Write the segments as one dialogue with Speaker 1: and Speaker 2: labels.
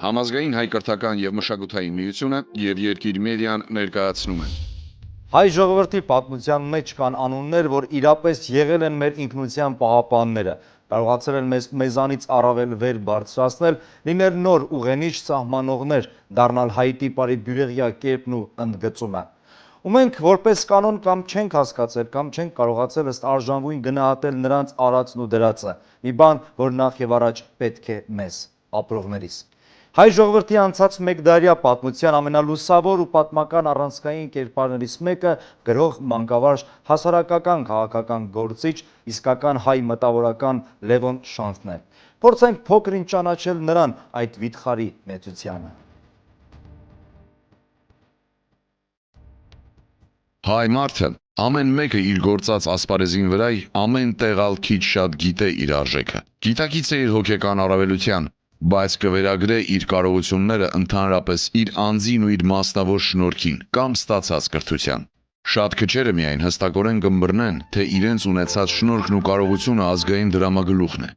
Speaker 1: Համազգային հայ-կրթական եւ մշակութային միությունը եւ Երկիր մեդիան ներկայացնում են։
Speaker 2: Հայ ժողովրդի պատմության մեջ կան անուններ, որ իրապես եղել են մեր ինքնության պահապանները, կարողացել են մեզանից առավել վեր բարձրացնել, լինել նոր ուղենիշ սահմանողներ, դառնալ հայտի բարի բյուրեղյա կերպն ու ընդգծումը։ Ու մենք որպես կանոն կամ չենք հասկացել, կամ չենք կարողացել ըստ արժանվույն գնահատել նրանց արածն ու դրածը, մի բան, որ նախ եւ առաջ պետք է մեզ, ապրողներիս։ Հայ ժողովրդի անցած մեկ դարյա պատմության ամենալուսավոր ու պատմական առանցքային կերպարներից մեկը գրող, մանկավարժ, հասարակական քաղաքական գործիչ, իսկական հայ մտավորական Լևոն Շանթն է։ Փորձենք փոքր-ինչ ճանաչել նրան, այդ վիթխարի մեծությանը։
Speaker 1: Հայ մարդը ամեն մեկը իր գործած ասպարեզին վրա ամեն տեղալ քիչ շատ գիտե իր արժեքը։ Գիտակից է իր հոգեկան առավելության, բայց կվերագրե իր կարողությունները ընդհանրապես իր անձին ու իր մասնավոր շնորհքին կամ ստացած կրթության։ Շատ քչերը միայն հստակորեն կմբռնեն, թե իրենց ունեցած շնորհքն ու կարողությունը ազգային դրամագլուխն է,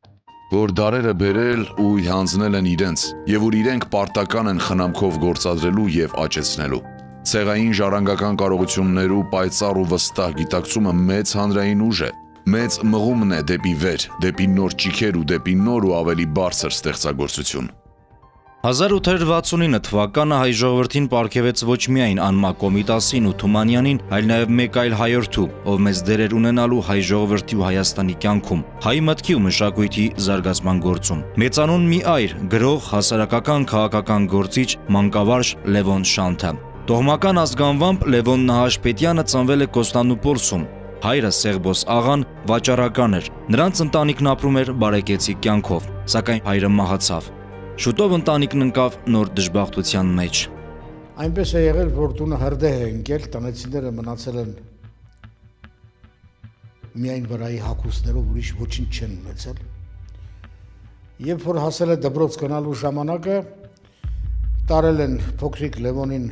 Speaker 1: որ դարերը բերել ու հանձնել են իրենց, եւ որ իրենք պարտական են խնամքով գործադրելու եւ աճեցնելու։ Ցեղային ժառանգական կարողություններու պայծառ ու վստահ գիտակցումը մեծ հանրային ուժ է, մեծ մղումն է դեպի վեր, դեպի նոր ճիքեր ու դեպի նոր ու ավելի բարձր ստեղծագործություն։
Speaker 2: 1869 թվականը հայ ժողովրդին պարգևեց ոչ միայն Անմա Կոմիտասին ու Թումանյանին, այլ նաև մեկ այլ հայորդու, ով մեծ դերեր ունենալու հայ ժողովրդի ու Հայաստանի կյանքում, հայ մտքի ու մշակույթի զարգացման գործում։ Մեծանուն մի այր, գրող, հասարակական քաղաքական գործիչ, մանկավարժ Լևոն Շանթը։ Տոհմական ազգանվամբ Լևոն Նահաշպետյանը ծնվել է Կոստանդնուպոլսում։ Հայրը Սեղբոս աղան վաճառական էր։ Նրանց ընտանիքն ապրում էր բարեկեցիկ կյանքով, սակայն հայրը մահացավ։ Շուտով ընտանիքն ընկավ նոր դժբախտության մեջ։
Speaker 3: Այնպես է եղել, որ տունը հրդեհ է ընկել, տնեցիները մնացել են միայն վրայի հագուստներով, ուրիշ ոչինչ չեն ունեցել։ Երբ որ հասել է դպրոց գնալու ժամանակը, տարել են փոքրիկ Լևոնին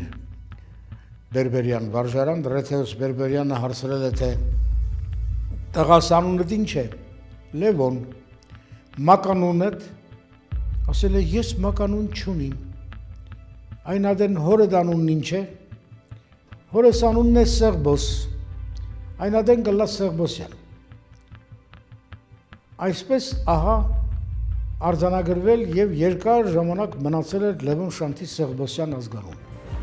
Speaker 3: Բերբերյան վարժարան, Ռեթեոս Բերբերյանը հարցրել է, թե տղաս անունդ ինչ է։ Լևոն, մականունդ, ասել է, ես մականուն չունիմ։ Այն ադեն հորդ անունն ինչ է։ Հորս անունն է Սեղբոս, այն ադեն գլա Սեղբոսյան։ Այսպես ահա արձանագրվել եւ երկար ժամանակ մնացել էր Լևոն Շանթի Սեղբոսյան ազգանուն։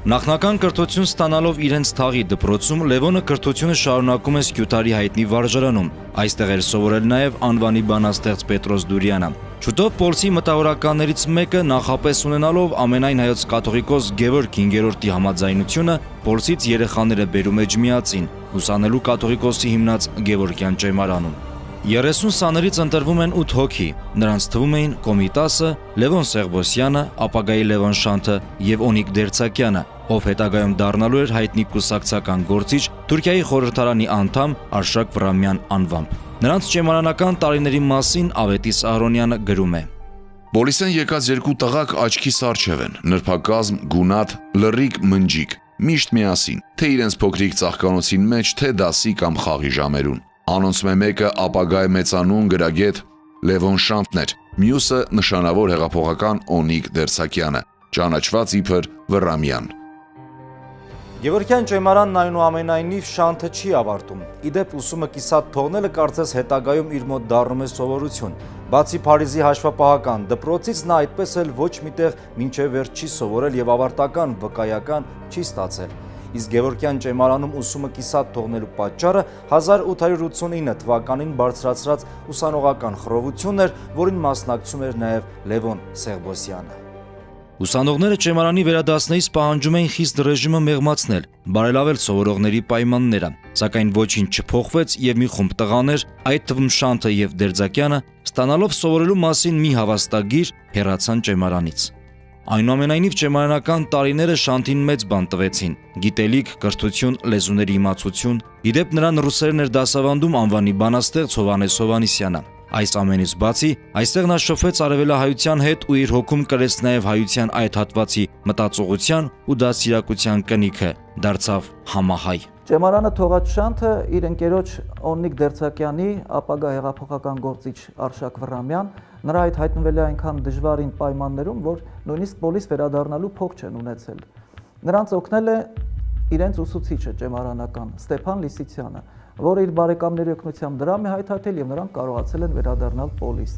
Speaker 2: Նախնական կրթություն ստանալով իրենց թաղի դպրոցում Լևոնը կրթությունը շարունակում է Սկյուտարի հայտնի վարժարանում։ Այստեղ էր սովորել նաև անվանի բանաստեղծ Պետրոս Դուրյանը։ Շուտով Պոլսի մտավորականներից մեկը նախապես ունենալով ամենայն հայոց կաթողիկոս Գևորգ 5-րդի համաձայնությունը Պոլսից երեխաները բերում Էջմիածին, ուսանելու կաթողիկոսի հիմնած Գևորգյան ճեմարանում։ 30 սաներից ընտրվում են 8 հոգի, նրանց թվում էին Կոմիտասը, Լևոն Սեղբոսյանը, ապագայի Լևոն Շանթը եւ Օնիկ Դերցակյանը, ով հետագայում դառնալու էր հայտնի կուսակցական գործիչ, Թուրքիայի խորհրդարանի անդամ Արշակ Վրամյան անվամբ։ Նրանց ճեմարանական տարիների մասին Ավետիս Ահրոնյանը գրում է.
Speaker 1: Պոլիսեն եկած երկու տղաք աչքիս առջև են, նրբակազմ, գունատ, լռիկ, մնջիկ, միշտ միասին, թե իրենց փոքրիկ ծաղկանոցին մեջ, թե դասի կամ խաղի ժամերուն։ Անոնց մեկը ապագայ մեծանուն գրագետ Լևոն Շանթն էր, մյուսը նշանավոր հեղափոխական Օնիկ Դերցակյանը, ճանաչված իբր Վրամյան։
Speaker 2: Գևորգյան ճեմարանն այնուամենայնիվ Շանթը չի ավարտում։ Իդեպ ուսումը կիսատ թողնելը կարծես հետագայում իր մոտ դառնում է սովորություն։ Բացի Փարիզի հաշվապահական դպրոցից նա այդպես էլ ոչ միտեղ մինչև վերջ չի սովորել եւ ավարտական վկայական չի ստացել։ Իսկ Գևորգյան ճեմարանում ուսումը կիսատ թողնելու պատճառը 1889 թվականին բարձրացրած ուսանողական խռովությունն էր, որին մասնակցում էր նաև Լևոն Սեղբոսյանը։ Ուսանողները ճեմարանի վերադասներից պահանջում էին խիստ ռեժիմը մեղմացնել, բարելավել սովորողների պայմանները, սակայն ոչինչ չփոխվեց եւ մի խումբ տղաներ, այդ թվում Շանթը եւ Դերձակյանը, ստանալով սովորելու մասին մի հավաստագիր, հեռացան ճեմարանից։ Այնուամենայնիվ ճեմարանական տարիները Շանթին մեծ բան տվեցին՝ գիտելիք, կրթություն, լեզուների իմացություն։ Իդեպ նրան ռուսերեն էր դասավանդում անվանի բանաստեղծ Հովհաննես Հովհաննիսյանը։ Այս ամենից բացի, այստեղ նա շփվեց արևելահայության հետ ու իր հոգում կրեց նաև հայության այդ հատվածի մտածողության ու դաստիարակության կնիքը, դարձավ համահայ։
Speaker 4: Ճեմարանը թողած Շանթը իր ընկերոջ Օնիկ Դերցակյանի, ապագա հեղափոխական գործիչ Արշակ Վրամյան նրա այդ հայտնվել է այնքան դժվարին պայմաններում, որ նույնիսկ պոլիս վերադառնալու փող չեն ունեցել։ Նրանց օգնել է իրենց ուսուցիչը ճեմարանական Ստեփան Լիսիցյանը, որը իր բարեկամների օգնությամբ դրամ է հայթայթել եւ նրանք կարողացել են վերադառնալ պոլիս։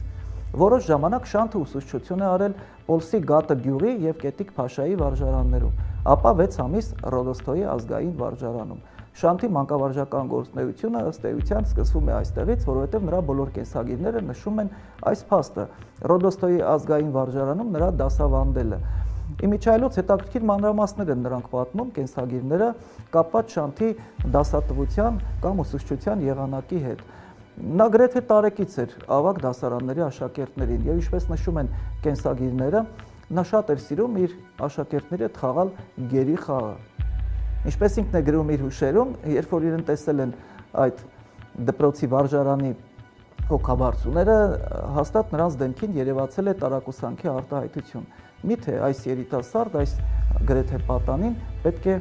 Speaker 4: Որոշ ժամանակ Շանթը ուսուցչություն է արել Պոլսի Գատը գյուղի եւ Կետիկ Փաշայի վարժարաններում, ապա 6 ամիս Ռոդոստոյի ազգային վարժարանում։ Շանթի մանկավարժական գործունեությունը ըստ էության սկսվում է այստեղից, որովհետև նրա բոլոր կենսագիրները նշում են այս փաստը՝ Ռոդոստոյի ազգային վարժարանում նրա դասավանդելը։ Իմիջայլոց հետաքրքիր մանրամասներ են նրանք պատմում կենսագիրները կապված Շանթի դասատվության կամ ուսուցչության եղանակի հետ։ Նա գրեթե տարեկից էր ավագ դասարանների աշակերտներին եւ ինչպես նշում են կենսագիրները, նա շատ էր սիրում իր աշակերտների հետ խաղալ գերի խաղը։ Ինչպես ինքն է գրում իր հուշերում, երբ որ իրեն տեսել են այդ դպրոցի վարժարանի հոգաբարձուները, հաստատ նրանց դեմքին երևացել է տարակուսանքի արտահայտություն։ Միթե այս երիտասարդ, այս գրեթե պատանին պետք է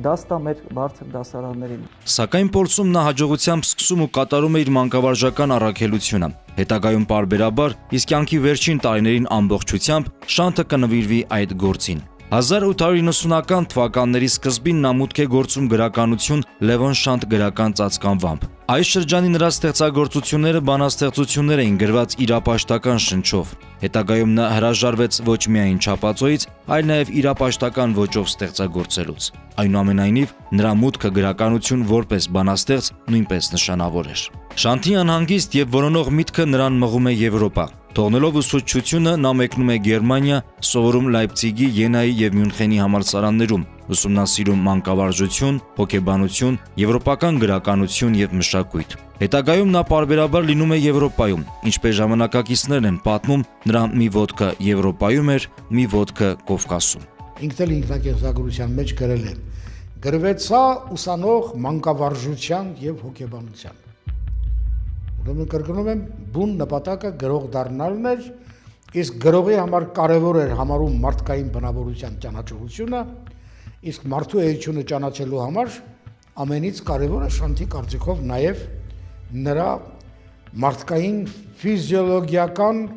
Speaker 4: դաս տա մեր բարձր դասարաններին։
Speaker 5: Սակայն փորձում նա հաջողությամբ սկսում ու կատարում է իր մանկավարժական առաքելությունը։ Հետագայում պարբերաբար, իսկ կյանքի վերջին տարիներին ամբողջությամբ Շանթը կնվիրվի այդ գործին։ 1890-ական թվականների սկզբին նա մուտք է գործում գրականություն Լևոն Շանթ գրական ծածկանվամբ։ Այս շրջանի նրա ստեղծագործությունները բանաստեղծություններ էին գրված իրապաշտական շնչով։ Հետագայում նա հրաժարվեց ոչ միայն չափածոյից, այլ նաև իրապաշտական ոճով ստեղծագործելուց։ Այնուամենայնիվ, նրա մուտքը գրականություն որպես բանաստեղծ նույնպես նշանավոր էր։ Շանթի անհանգիստ եւ որոնող միտքը նրան մղում է Եվրոպա։ Թողնելով ուսուցչությունը նա մեկնում է Գերմանիա, սովորում Լայպցիգի, Յենայի եւ Մյունխենի համալսարաններում, ուսումնասիրում մանկավարժություն, հոգեբանություն, եվրոպական գրականություն եւ մշակույթ։ Հետագայում նա պարբերաբար լինում է Եվրոպայում, ինչպես ժամանակակիցներն են պատմում, նրա մի ոտքը Եվրոպայում էր, մի ոտքը Կովկասում։
Speaker 3: Ինքն էլ ինքնակենսագրության մեջ գրել է. գրվեցա ուսանող մանկավարժության եւ հոգեբանության։ Ուրեմն կրկնում եմ, բուն նպատակը գրող դառնալն էր, իսկ գրողի համար կարևոր էր համարում մարդկային բնավորության ճանաչողությունը, իսկ մարդու էությունը ճանաչելու համար ամենից կարևորը Շանթի կարծիքով նաև նրա մարդկային ֆիզիոլոգիական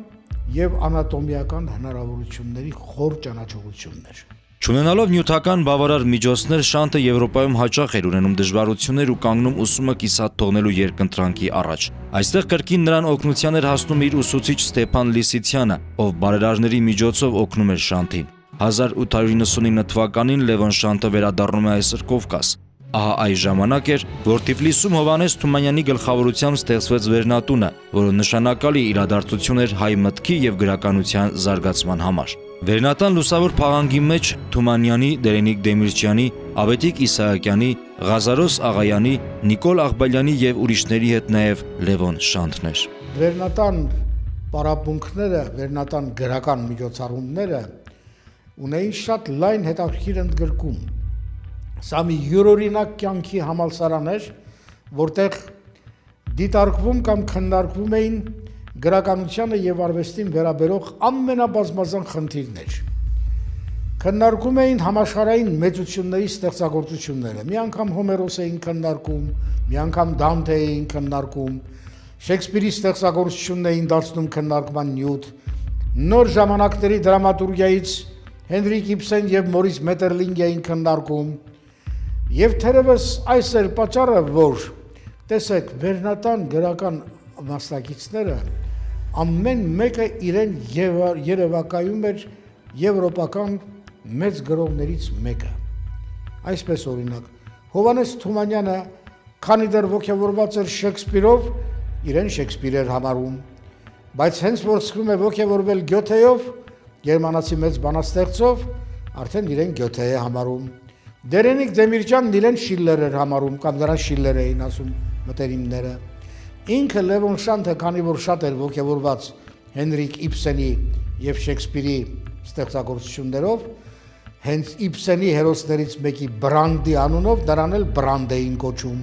Speaker 3: եւ անատոմիական հնարավորությունների խոր ճանաչողությունն էր։
Speaker 5: Չունենալով նյութական բավարար միջոցներ Շանթը Եվրոպայում հաճախ էր ունենում դժվարություններ ու կանգնում ուսումը կիսատ թողնելու երկընտրանքի առաջ։ Այստեղ կրկին նրան օգնության էր հասնում իր ուսուցիչ Ստեփան Լիսիցյանը, ով բարերարների միջոցով օգնում էր Շանթին։ 1899 թվականին Լևոն Շանթը վերադառնում է այսօր Կովկաս։ Ահա այս ժամանակ էր, որ Թիֆլիսում Հովհաննես Թումանյանի գլխավորությամբ ստեղծվեց Վերնատունը, որը նշանակալի իրադարձություն էր հայ մտքի եւ գրականության զարգացման համար։ Վերնատան լուսավոր փաղանգի մեջ Թումանյանի, Դերենիկ Դեմիրճյանի, Ավետիք Իսահակյանի, Ղազարոս Աղայանի, Նիկոլ Աղբալյանի եւ ուրիշների հետ նաեւ Լևոն Շանթն էր։
Speaker 3: Վերնատան պարապմունքները, վերնատան գրական միջոցառումները ունեին շատ լայն հետաքրքիր ընդգրկում։ Սա մի յուրօրինակ կյանքի համալսարան էր, որտեղ դիտարկվում կամ քննարկվում էին գրականությանը եւ արվեստին վերաբերող ամենաբազմազան խնդիրներ։ Քննարկում էին համաշխարհային մեծությունների ստեղծագործությունները։ Մի անգամ Հոմերոս էին քննարկում, մի անգամ Դանթե էին քննարկում, Շեքսպիրի ստեղծագործությունն էին դարձնում քննարկման նյութ, նոր ժամանակների դրամատուրգիայից Հենրիկ Իբսեն եւ Մորիս Մետերլինգ էին քննարկում։ Եվ թերևս այս էր պատճառը, որ տեսեք, վերնատան գրական մասնակիցները ամեն մեկը իրեն երևակայում էր եվրոպական մեծ գրողներից մեկը։ Այսպես օրինակ, Հովհաննես Թումանյանը, քանի դեռ ոգևորված էր Շեքսպիրով, իրեն Շեքսպիր էր համարում, բայց հենց որ սկսում է ոգևորվել Գյոթեով, գերմանացի մեծ բանաստեղծով, արդեն իրեն Գյոթե է համարում։ Դերենիկ Դեմիրճյանն իրեն Շիլլեր էր համարում, կամ նրան Շիլլեր էին ասում մտերիմները։ Ինքը Լևոն Շանթը, քանի որ շատ էր ոգևորված Հենրիկ Իբսենի եւ Շեքսպիրի ստեղծագործություններով, հենց Իբսենի հերոսներից մեկի Բրանդի անունով նրան էլ Բրանդ էին կոչում։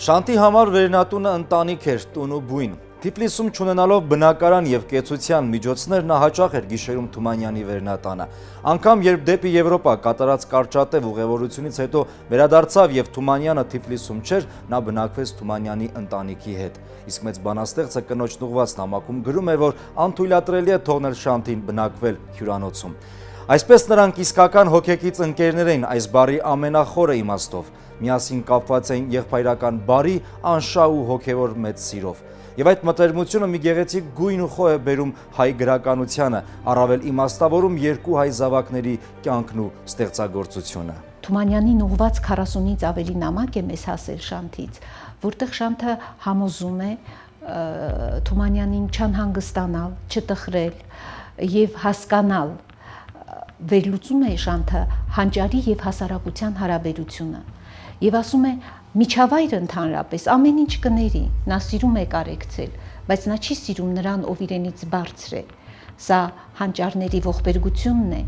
Speaker 2: Շանթի համար Վերնատունը ընտանիք էր, տուն ու բույն։ Թիֆլիսում չունենալով բնակարան եւ կեցության միջոցներ նա հաճախ էր գիշերում Թումանյանի վերնատանը։ Անգամ երբ դեպի Եվրոպա կատարած կարճատև ուղևորությունից հետո վերադարձավ եւ Թումանյանը Թիֆլիսում չէր, նա բնակվեց Թումանյանի ընտանիքի հետ։ Իսկ մեծ բանաստեղծը կնոջն ուղված նամակում գրում է, որ անթույլատրելի է թողնել Շանթին բնակվել հյուրանոցում։ Այսպես նրանք իսկական հոգեկից ընկերներ էին այս բառի ամենախորը իմաստով։ Միասին կապված էին եղբայրական բարի, անշահ ու հոգևոր մեծ սիրով։ Եվ այդ մտերմությունը մի գեղեցիկ գույն ու խոհ է բերում հայ գրականությանը, առավել իմաստավորում երկու հայ զավակների կյանքն ու ստեղծագործությունը։
Speaker 6: Թումանյանին ուղված 40-ից ավելի նամակ է մեզ հասել Շանթից, որտեղ Շանթը համոզում է Թումանյանին չանհանգստանալ, չտխրել եւ հասկանալ, վերլուծում է Շանթը հանճարի եւ հասարակության հարաբերությունը եւ ասում է միջավայրը ընդհանրապես ամեն ինչ կների, նա սիրում է կարեկցել, բայց նա չի սիրում նրան, ով իրենից բարձր է։ Սա հանճարների ողբերգությունն է։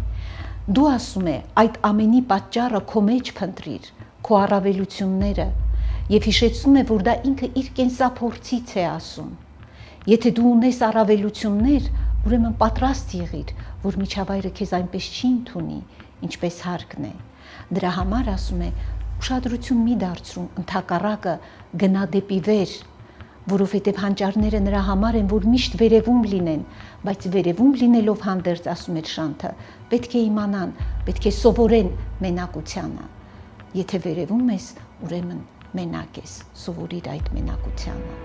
Speaker 6: Դու ասում է այդ ամենի պատճառը քո մեջ փնտրիր, քո առավելությունները եւ հիշեցնում է, որ դա ինքը իր կենսափորձից է ասում։ Եթե դու ունես առավելություններ, ուրեմն պատրաստ եղիր, որ միջավայրը քեզ այնպես չի ընդունի, ինչպես հարկն է։ Դրա համար ասում է ուշադրություն մի դարձրում, ընդհակառակը գնա դեպի վեր, որովհետև հանճարները նրա համար են, որ միշտ վերևում լինեն, բայց վերևում լինելով հանդերձ, ասում էր Շանթը, պետք է իմանան, պետք է սովորեն մենակությանը։ Եթե վերևում ես, ուրեմն մենակ ես, սովորիր այդ մենակությանը։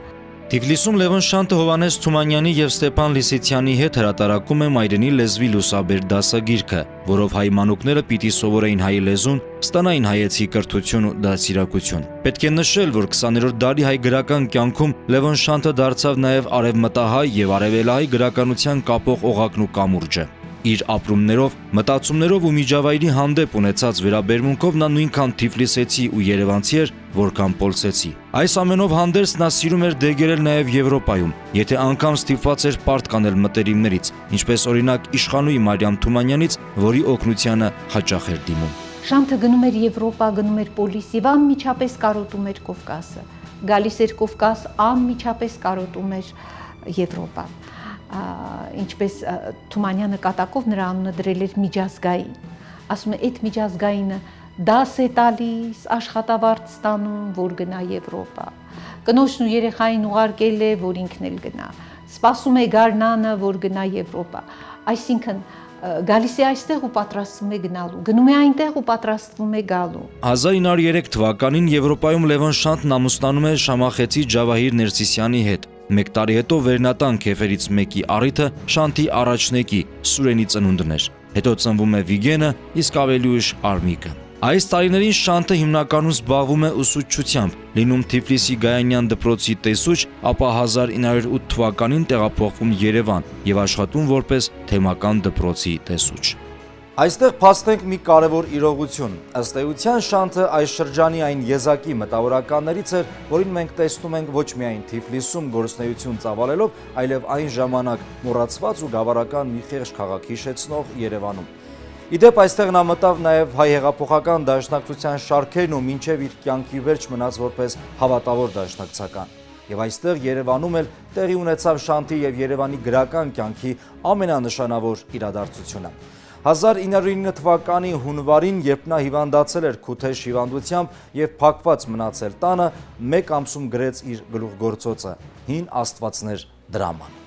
Speaker 5: Թիֆլիսում Լևոն Շանթը Հովհաննես Թումանյանի եւ Ստեփան Լիսիցյանի հետ հրատարակում է Մայրենի լեզվի լուսաբեր դասագիրքը, որով հայ մանուկները պիտի սովորեին հայ լեզուն, ստանային հայեցի կրթություն ու դասիրակություն։ Պետք է նշել, որ 20-րդ դարի հայ գրական կյանքում Լևոն Շանթը դարձավ նաեւ արևմտահայ եւ արևելահայ գրականության կապող օղակն ու կամուրջը։ Իր ապրումներով, մտածումներով ու միջավայրի հանդեպ ունեցած վերաբերմունքով նա նույնքան թիֆլիսեցի ու երևանցի էր, որքան պոլսեցի։ Այս ամենով հանդերձ նա սիրում էր դեգերել նաև Եվրոպայում, եթե անգամ ստիպված էր պարտ կանել մտերիմներից, ինչպես օրինակ իշխանուհի Մարիամ Թումանյանից, որի օգնությանը հաճախ էր դիմում։
Speaker 6: Շանթը գնում էր Եվրոպա, գնում էր Պոլիս եւ անմիջապես կարոտում էր Կովկասը։ Գալիս էր Կովկաս, անմիջապես կարոտում էր Եվրոպա։ Ինչպես Թումանյանը կատակով նրա անունը դրել էր միջազգային։ Ասում է, այդ միջազգայինը դաս է տալիս, աշխատավարձ ստանում, որ գնա Եվրոպա։ Կնոջն ու երեխային ուղարկել է, որ ինքն էլ գնա։ Սպասում է գարնանը, որ գնա Եվրոպա։ Այսինքն գալիս է այստեղ ու պատրաստվում է գնալու, գնում է այնտեղ ու պատրաստվում է գալու։
Speaker 5: 1903 թվականին Եվրոպայում Լևոն Շանթն ամուսնանում է շամախեցի Ջավահիր Ներսիսյանի հետ։ Մեկ տարի հետո վերնատան քեֆերից մեկի առիթը Շանթի առաջնեկի Սուրենի ծնունդն էր։ Հետո ծնվում է Վիգենը, իսկ ավելի ուշ Արմիկը։ Այս տարիներին Շանթը հիմնականում զբաղվում է ուսուցչությամբ, լինում Թիֆլիսի Գայանյան դպրոցի տեսուչ, ապա 1908 թվականին տեղափոխվում Երևան եւ աշխատում որպես թեմական դպրոցի տեսուչ։
Speaker 2: Այստեղ փաստենք մի կարևոր իրողություն։ Ըստ էության Շանթը այս շրջանի այն եզակի մտավորականներից էր, որին մենք տեսնում ենք ոչ միայն Թիֆլիսում գործունեություն ծավալելով, այլև այն ժամանակ մոռացված ու գավառական մի խեղճ քաղաք հիշեցնող Երևանում։ Իդեպ այստեղ նա մտավ նաև հայ հեղափոխական դաշնակցության շարքերն ու մինչև իր կյանքի վերջ մնաց որպես հավատավոր դաշնակցական։ Եվ այստեղ Երևանում էլ տեղի ունեցավ Շանթի եւ Երևանի գրական կյանքի ամենանշանավոր իրադարձությունը։ 1909 թվականի հունվարին, երբ նա հիվանդացել էր քութեշ հիվանդությամբ եւ փակված մնացել տանը, մեկ ամսում գրեց իր գլուխգործոցը՝ Հին Աստվածներ դրաման։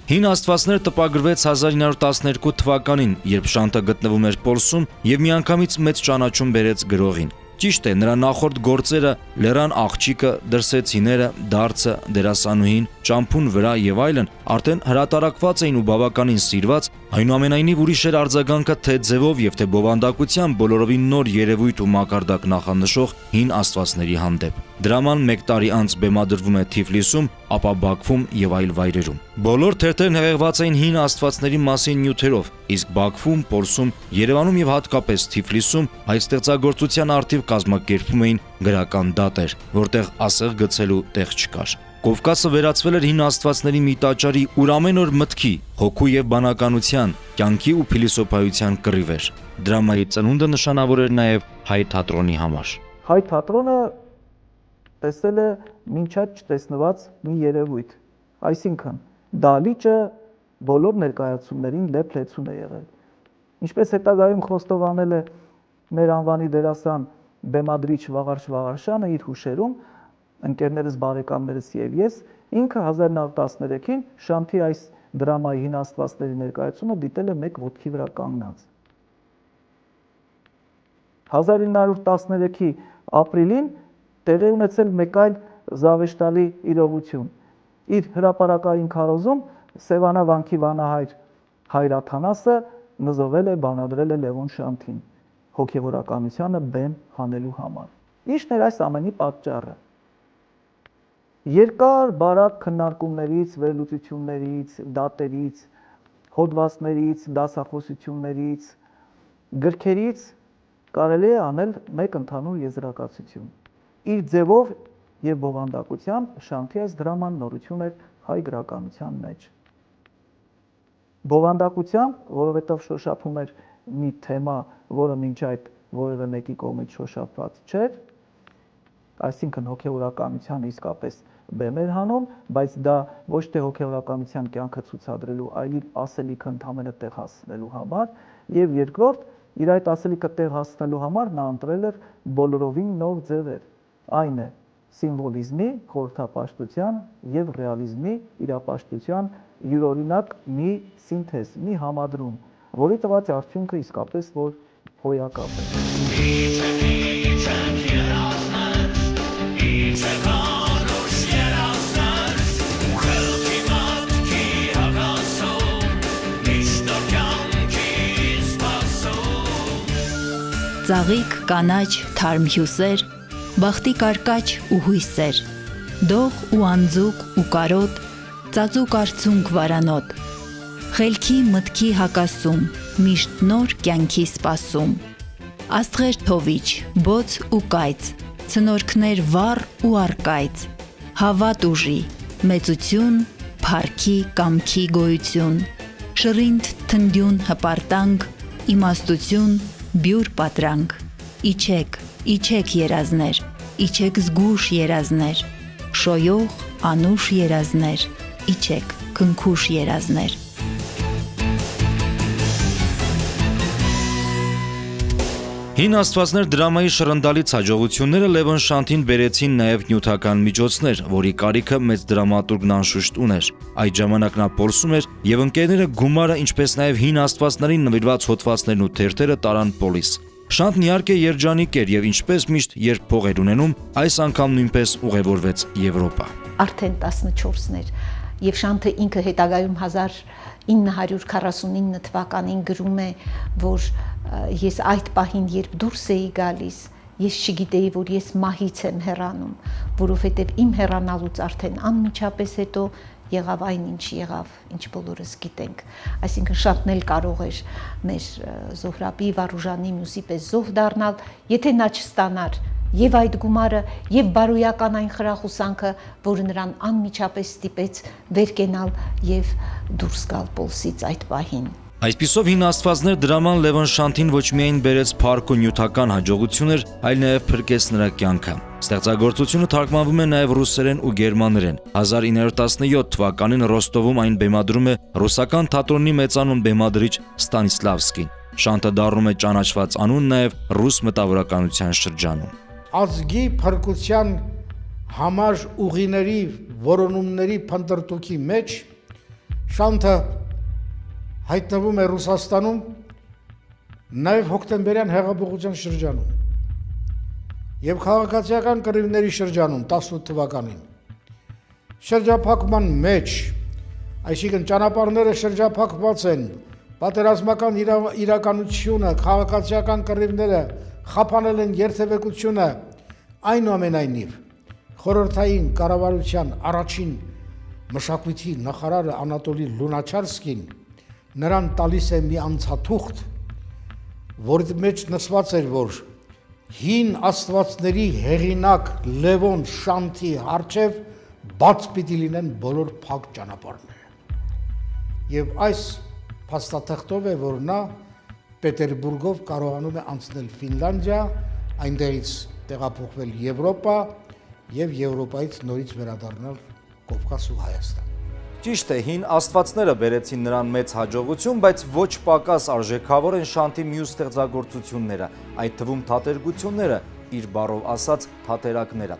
Speaker 5: Հին Աստվածներ տպագրվեց 1912 թվականին, երբ Շանթը գտնվում էր Պոլսում եւ միանգամից մեծ ճանաչում բերեց գրողին։ Ճիշտ է, նրա նախորդ գործերը՝ Լեռան աղջիկը, Դրսեցիները, Դարձը, Դերասանուհին, Ճամփուն վրա եւ այլն, արդեն հրատարակված էին ու բավականին սիրված, այնուամենայնիվ ուրիշ էր արձագանքը թե ձևով եւ թե բովանդակությամբ բոլորովին նոր երևույթ ու մակարդակ նախանշող Հին Աստվածների հանդեպ։ Դրաման մեկ տարի անց բեմադրվում է Թիֆլիսում, ապա Բաքվում եւ այլ վայրերում։ Բոլոր թերթերն հեղեղված էին Հին Աստվածների մասին նյութերով, իսկ Բաքվում, Պոլսում, Երևանում եւ հատկապես Թիֆլիսում այս ստեղծագործության արդիվ կազմակերպվում էին գրական դատեր, որտեղ ասեղ գցելու տեղ չկար։ Կովկասը վերածվել էր Հին Աստվածների մի տաճարի, ուր ամեն օր մտքի, հոգու եւ բանականության, կյանքի ու փիլիսոփայության կռիվ էր։ Դրամայի ծնունդը նշանավոր էր նաեւ հայ թատրոնի համար։
Speaker 4: Հայ թատրոնը տեսել է մինչ այդ չտեսնված մի երևույթ։ Այսինքն դալիճը բոլոր ներկայացումներին լեփ-լեցուն է եղել։ Ինչպես հետագայում խոստովանել է մեր անվանի դերասան բեմադրիչ Վաղարշ Վաղարշյանը իր հուշերում, ընկերներս, բարեկամներս եւ ես, ինքը 1913-ին Շանթի այս դրամայի հին աստվածների ներկայացումը դիտել է մեկ ոտքի վրա կանգնած։ 1913-ի ապրիլին տեղի ունեցել մեկ այլ զավեշտալի իրողություն։ Իր հրապարակային քարոզում Սևանա վանքի վանահայր Հայր Աթանասը նզովել է, բանադրել է Լևոն Շանթին հոգևորականությանը բեմ հանելու համար։ Ինչն էր այս ամենի պատճառը։ Երկար բարակ քննարկումներից, վերլուծություններից, դատերից, հոդվածներից, դասախոսություններից, գրքերից կարելի է անել մեկ ընդհանուր եզրակացություն։ Իր ձևով եւ բովանդակությամբ Շանթի այս դրաման նորություն էր հայ գրականության մեջ։ Բովանդակությամբ, որովհետև շոշափում էր մի թեմա, որը մինչ այդ որևէ մեկի կողմից շոշափված չէր, այսինքն հոգևորականությանը իսկապես բեմ էր հանում, բայց դա ոչ թե հոգևորականության կյանքը ցուցադրելու, այլ իր ասելիքը ընդհանրապես տեղ հասցնելու համար, եւ երկրորդ, իր այդ ասելիքը տեղ հասցնելու համար նա ընտրել էր բոլորովին նոր ձևեր, այն է սիմվոլիզմի, խորհրդապաշտության եւ ռեալիզմի իրապաշտության յուրօրինակ մի սինթեզ, մի համադրում, որի տված արդյունքը իսկապես որ հոյակապ է։
Speaker 7: Ծաղիկ կանաչ թարմ հյուսեր, բախտի կարկաչ ու հույսեր, դող ու անձուկ ու կարոտ, ծածուկ արցունք վարանոտ, խելքի մտքի հակասում, միշտ նոր կյանքի սպասում, աստղեր թովիչ, բոց ու կայծ, ցնորքներ վառ ու արկայծ, հավատ ուժի, մեծություն, փառքի կամքի գոյություն, շռինդ թնդյուն հպարտանք, իմաստություն, բյուր պատրանք, իջեք, իջեք երազներ, իջեք զգուշ երազներ, շոյող, անուշ երազներ, իջեք, քնքուշ երազներ։
Speaker 5: Հին աստվածներ դրամայի շռնդալից հաջողությունները Լևոն Շանթին բերեցին նաև նյութական միջոցներ, որի կարիքը մեծ դրամատուրգն անշուշտ ուներ։ Այդ ժամանակ նա փորձում էր եւ ընկերները գումարը, ինչպես նաև հին աստվածներին նվիրված հոդվածներն ու թերթերը տարան պոլիս։ Շանթն իհարկե երջանիկ էր եւ ինչպես միշտ, երբ փող էր ունենում, այս անգամ նույնպես ուղևորվեց Եվրոպա։
Speaker 6: Արդեն 14-ներ եւ Շանթը ինքը հետագայում 1949 թվականին գրում է, որ ես այդ պահին երբ դուրս էի գալիս, ես չգիտեի, որ ես մահից եմ հեռանում, որովհետև իմ հեռանալուց արդեն անմիջապես հետո եղավ այն ինչ եղավ, ինչ բոլորս գիտենք։ Այսինքն Շանթն էլ կարող էր մեր Զոհրաբի, Վարուժանի մյուսի պես զոհ դառնալ, եթե նա չստանար եւ այդ գումարը եւ բարոյական այն խրախուսանքը, որը նրան անմիջապես ստիպեց վեր կենալ եւ դուրս գալ Պոլսից այդ պահին։
Speaker 5: Այսպիսով հին աստվածներ դրաման Լևոն Շանթին ոչ միայն բերեց փառք ու նյութական հաջողություններ, այլ նաև փրկեց նրա կյանքը։ Ստեղծագործությունը թարգմանվում է նաև ռուսերեն ու գերմաներեն։ 1917 թվականին Ռոստովում այն բեմադրում է ռուսական թատրոնի մեծանուն բեմադրիչ Ստանիսլավսկին։ Շանթը դառնում է ճանաչված անուն նաև ռուս մտավորականության շրջանում։
Speaker 3: Ազգի փրկության համար ուղիների որոնումների փնտրտուքի մեջ Շանթը հայտնվում է Ռուսաստանում, նաև հոկտեմբերյան հեղափոխության շրջանում եւ քաղաքացիական կռիվների շրջանում 18 թվականին։ Շրջափակման մեջ, այսինքն ճանապարհները շրջափակված են, պատերազմական իրականությունը, քաղաքացիական կռիվները խափանել են երթևեկությունը, այնուամենայնիվ խորհրդային կառավարության առաջին մշակույթի նախարարը Անատոլի Լունաչարսկին նրան տալիս է մի անցաթուղթ, որի մեջ նշված էր, որ հին աստվածների հեղինակ Լևոն Շանթի առջև բաց պիտի լինեն բոլոր փակ ճանապարհները։ Եվ այս փաստաթղթով է, որ նա Պետերբուրգով կարողանում է անցնել Ֆինլանդիա, այնտեղից տեղափոխվել Եվրոպա եւ Եվրոպայից նորից վերադառնալ Կովկաս ու Հայաստան։
Speaker 2: Ճիշտ է, հին աստվածները բերեցին նրան մեծ հաջողություն, բայց ոչ պակաս արժեքավոր են Շանթի մյուս ստեղծագործությունները, այդ թվում թատերգությունները, իր բառով ասած թատերակները։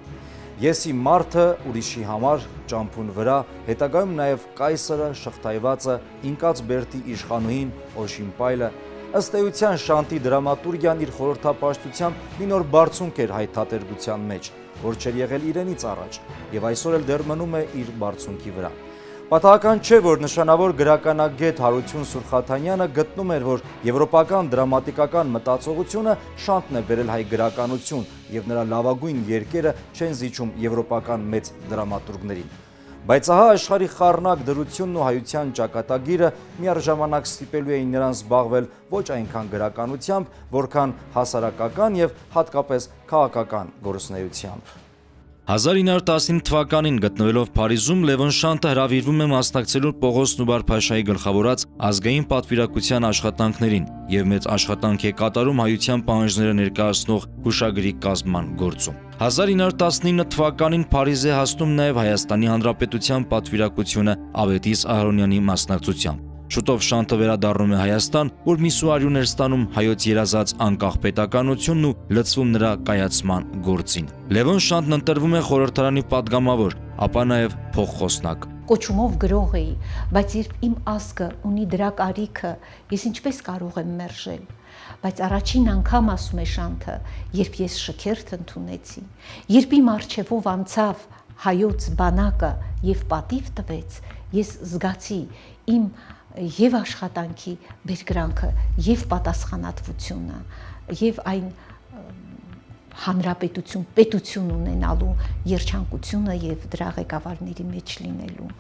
Speaker 2: Եսի մարդը ուրիշի համար ճամփուն վրա, հետագայում նաև կայսրը, շղթայվածը, ինկած Բերդի իշխանուհին, Օշիմպայլը, ըստ էության Շանթի դրամատուրգիան իր խորհրդապաշտությամբ մի նոր բարձունք էր հայ թատերգության մեջ, որ չէր եղել իրենից առաջ, եւ այսօր էլ դեռ մնում է իր բարձունքի վրա։ Պատահական չէ, որ նշանավոր գրականագետ Հարություն Սուրխաթանյանը գտնում էր, որ եվրոպական դրամատիկական մտածողությունը Շանթն է բերել հայ գրականություն եւ նրա լավագույն երկերը չեն զիջում եվրոպական մեծ դրամատուրգներին։ Բայց ահա աշխարհի խառնակ դրությունն ու հայության ճակատագիրը միառժամանակ ստիպելու էին նրան զբաղվել ոչ այնքան գրականությամբ, որքան հասարակական եւ հատկապես քաղաքական գործունեությամբ։
Speaker 5: 1915 թվականին գտնվելով Փարիզում Լևոն Շանթը հրավիրվում է մասնակցելու Պողոս Նուբար-փաշայի գլխավորած ազգային պատվիրակության աշխատանքներին եւ մեծ աշխատանք է կատարում հայության պահանջները ներկայացնող հուշագրի կազմման գործում։ 1919 թվականին Փարիզ է հասնում նաև Հայաստանի Հանրապետության պատվիրակությունը Ավետիս Ահարոնյանի մասնակցությամբ։ Շուտով Շանթը վերադառնում է Հայաստան, որ միսուարյուն էր ստանում հայոց երազած անկախ պետականությունն ու լծվում նրա կայացման գործին։ Լևոն Շանթն ընտրվում է խորհրդարանի падգամավոր, ապա նաև փոխխոսնակ։
Speaker 6: Կոչումով գրող էի, բայց երբ իմ ազգը ունի դրա կարիքը, ես ինչպես կարող եմ մերժել։ Բայց առաջին անգամ ասում է Շանթը, երբ ես շքերթ ընդունեցի, երբ իմ առջևով անցավ հայոց բանակը եւ պատիվ տվեց, ես զգացի իմ եւ աշխատանքի բերկրանքը եւ պատասխանատվությունը եւ այն հանրապետություն, պետություն ունենալու երջանկությունը եւ դրա ղեկավարների մեջ լինելու։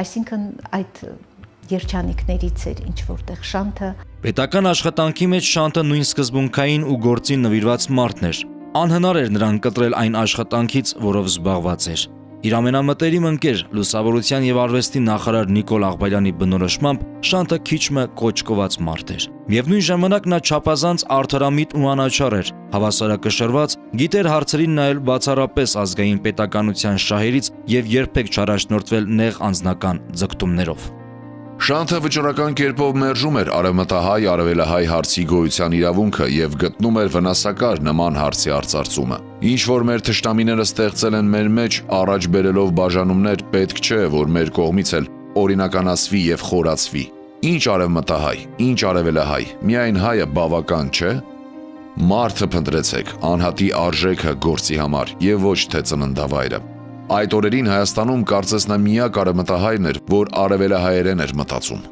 Speaker 6: Այսինքն այդ երջանիկներից էր ինչ որտեղ Շանթը։
Speaker 5: Պետական աշխատանքի մեջ Շանթը նույն սկզբունքային ու գործին նվիրված մարդն էր։ Անհնար էր նրան կտրել այն աշխատանքից, որով զբաղված էր։ Իր ամենամտերիմ ընկեր լուսավորության եւ արվեստի նախարար Նիկոլ Աղբալյանի բնորոշմամբ Շանթը քիչմը կոճկված մարդ էր։ Միևնույն ժամանակ նա չափազանց արդարամիտ ու անաչառ էր, հավասարակշռված, գիտեր հարցերին նայել բացառապես ազգային պետականության շահերից եւ երբեք չառաջնորդվել նեղ անձնական ձգտումներով։
Speaker 1: Շանթը վճռական կերպով մերժում էր արևմտահայ արևելահայ հարցի գոյության իրավունքը եւ գտնում էր վնասակար նման հարցի արծարծումը։ Ինչ որ մեր թշնամիները ստեղծել են մեր մեջ, առաջ բերելով բաժանումներ, պետք չէ, որ մեր կողմից էլ օրինականացվի եւ խորացվի։ Ինչ արևմտահայ, ինչ արևելահայ, միայն հայը բավական չէ։ Մարդը փնտրեցեք, անհատի արժեքը գործի համար եւ ոչ թե ծննդավայրը։ Այդ օրերին Հայաստանում կարծես նա միակ արևմտահայրն էր, որ արևելահայերեն էր մտածում։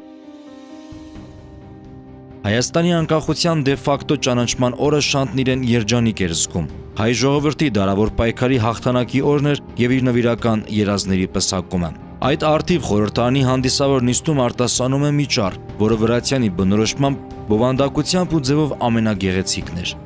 Speaker 5: Հայաստանի անկախության դե-ֆակտո ճանաչման օրը Շանթն իրեն երջանիկ էր զգում։ Հայ ժողովրդի դարավոր պայքարի հաղթանակի օրն էր եւ իր նվիրական երազների պսակումը։ Այդ արդիվ խորհրդարանի հանդիսավոր նիստում արտասանում է մի ճառ, որը Վրացյանի բնորոշմամբ բովանդակությամբ ու ձևով ամենագեղեցիկն էր։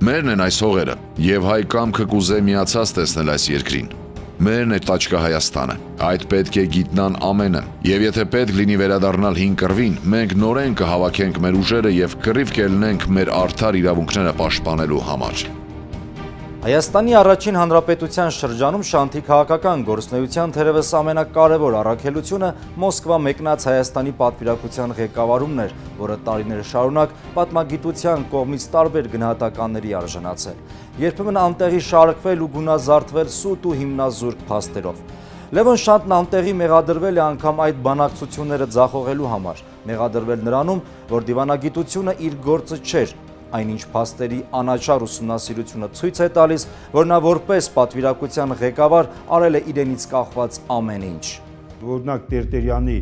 Speaker 1: Մերն են այս հողերը, եւ հայ կամքը կուզե միացած տեսնել այս երկրին։ Մերն է տաճկա Հայաստանը, այդ պետք է գիտնան ամենը, եւ եթե պետք լինի վերադառնալ հին կռվին, մենք նորեն կհավաքենք մեր ուժերը եւ կռիվ կելնենք մեր արդար իրավունքները պաշտպանելու համար։
Speaker 2: Հայաստանի առաջին հանրապետության շրջանում Շանթի քաղաքական գործունեության թերևս ամենակարևոր առաքելությունը Մոսկվա մեկնած Հայաստանի պատվիրակության ղեկավարումն էր, որը տարիներ շարունակ պատմագիտության կողմից տարբեր գնահատականների արժանացել, երբեմն անտեղի շարքվել ու գունազարդվել սուտ ու հիմնազուրկ փաստերով։ Լևոն Շանթն անտեղի մեղադրվել է անգամ այդ բանակցությունները ձախողելու համար, մեղադրվել նրանում, որ դիվանագիտությունը իր գործը չէր, այնինչ փաստերի անաչառ ուսումնասիրությունը ցույց է տալիս, որ նա որպես պատվիրակության ղեկավար արել է իրենից կախված ամեն ինչ։
Speaker 8: Օրինակ Տերտերյանի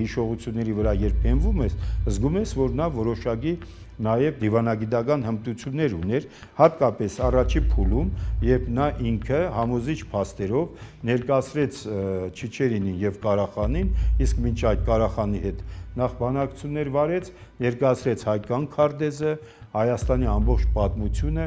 Speaker 8: հիշողությունների վրա երբ հենվում ես, զգում ես, որ նա որոշակի նաև դիվանագիտական հմտություններ ուներ, հատկապես առաջի փուլում, երբ նա ինքը համոզիչ փաստերով ներկայացրեց Չիչերինին եւ Ղարախանին, իսկ մինչ այդ Ղարախանի հետ նախ բանակցություններ վարեց, ներկայացրեց հայկական քարտեզը, Հայաստանի ամբողջ պատմությունը,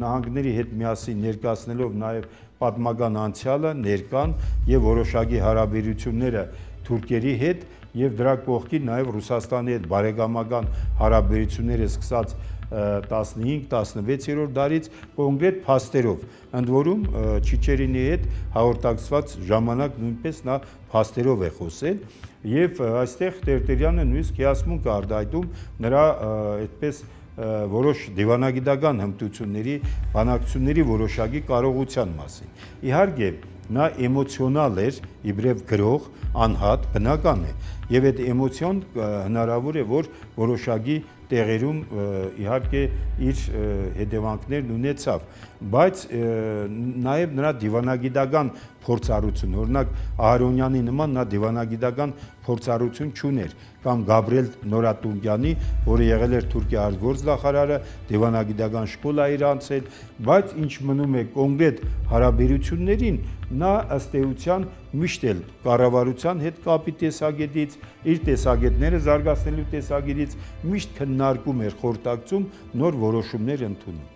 Speaker 8: նահանգների հետ միասին ներկայացնելով նաև պատմական անցյալը, ներկան եւ որոշակի հարաբերությունները թուրքերի հետ եւ դրա կողքին նաեւ Ռուսաստանի հետ բարեկամական հարաբերությունները սկսած 15-16-րդ դարից կոնկրետ փաստերով, ընդ որում Չիչերինի հետ հաղորդակցված ժամանակ նույնպես նա փաստերով է խոսել եւ այստեղ Տերտերյանը նույնիսկ հիասմունք է արտահայտում նրա այդպես որոշ դիվանագիտական հմտությունների, բանակցությունների որոշակի կարողության մասին։ Իհարկե, նա էմոցիոնալ էր, իբրև գրող, անհատ, բնական է, եւ այդ էմոցիոն հնարավոր է, որ որոշակի տեղերում իհարկե իր հետևանքներն ունեցավ, բայց նաև նրա դիվանագիտական փորձառություն, օրինակ Ահարոնյանի նման նա դիվանագիտական փորձառություն չուներ, կամ Գաբրիել Նորատունկյանի, որը եղել էր Թուրքիա արտգործնախարարը, դիվանագիտական շկոլա իր անցել, բայց ինչ մնում է կոնկրետ հարաբերություններին, նա ըստ էության միշտ էլ կառավարության հետ կապի տեսակետից, իր տեսակետները զարգացնելու տեսակետից միշտ քննարկում էր, խորհրդակցում, նոր որոշումներ ընդունում։